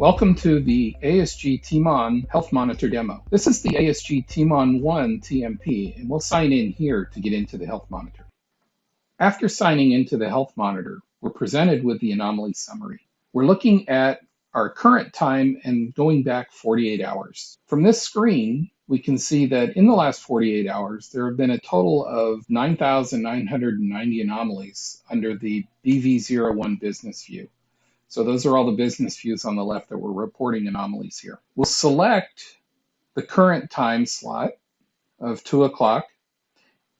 Welcome to the ASG-TMON Health Monitor demo. This is the ASG-TMON 1 TMP, and we'll sign in here to get into the Health Monitor. After signing into the Health Monitor, we're presented with the Anomaly Summary. We're looking at our current time and going back 48 hours. From this screen, we can see that in the last 48 hours, there have been a total of 9,990 anomalies under the BV01 business view. So those are all the business views on the left that we're reporting anomalies here. We'll select the current time slot of 2 o'clock,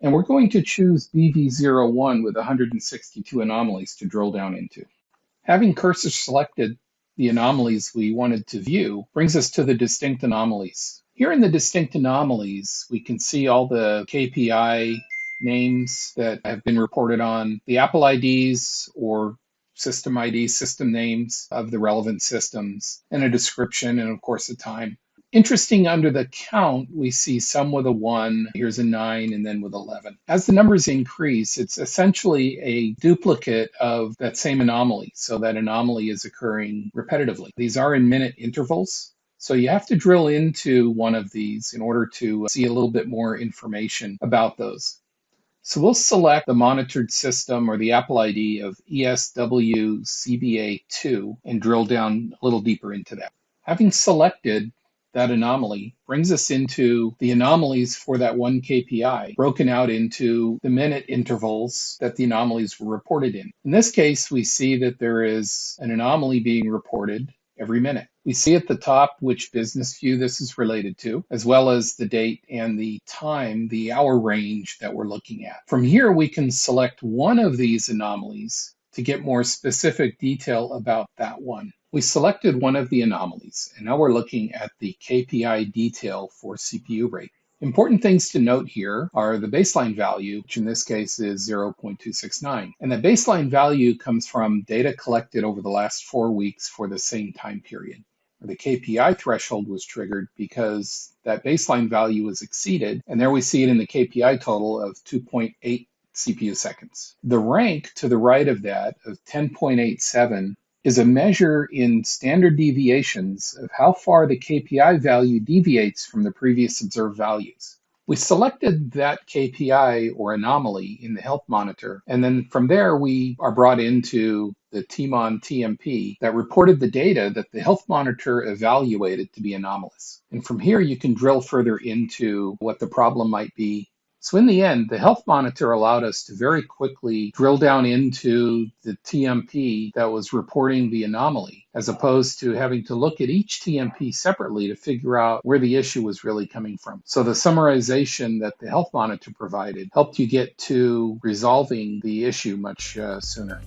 and we're going to choose BV01 with 162 anomalies to drill down into. Having cursor selected the anomalies we wanted to view brings us to the distinct anomalies. Here in the distinct anomalies, we can see all the KPI names that have been reported on, the Apple IDs or system IDs, system names of the relevant systems, and a description, and of course a time. Interesting, under the count, we see some with a 1, here's a 9, and then with 11. As the numbers increase, it's essentially a duplicate of that same anomaly, so that anomaly is occurring repetitively. These are in minute intervals, so you have to drill into one of these in order to see a little bit more information about those. So we'll select the monitored system or the Apple ID of ESWCBA2 and drill down a little deeper into that. Having selected that anomaly brings us into the anomalies for that one KPI, broken out into the minute intervals that the anomalies were reported in. In this case, we see that there is an anomaly being reported every minute. We see at the top which business view this is related to, as well as the date and the time, the hour range that we're looking at. From here, we can select one of these anomalies to get more specific detail about that one. We selected one of the anomalies, and now we're looking at the Kpi Detail for CPU rate. Important things to note here are the baseline value, which in this case is 0.269. And that baseline value comes from data collected over the last 4 weeks for the same time period. The KPI threshold was triggered because that baseline value was exceeded, and there we see it in the KPI total of 2.8 CPU seconds. The rank to the right of that of 10.87 is a measure in standard deviations of how far the KPI value deviates from the previous observed values. We selected that KPI or anomaly in the Health Monitor, and then from there we are brought into the TMON TMP that reported the data that the Health Monitor evaluated to be anomalous. And from here you can drill further into what the problem might be. So in the end, the Health Monitor allowed us to very quickly drill down into the TMP that was reporting the anomaly, as opposed to having to look at each TMP separately to figure out where the issue was really coming from. So the summarization that the Health Monitor provided helped you get to resolving the issue much sooner.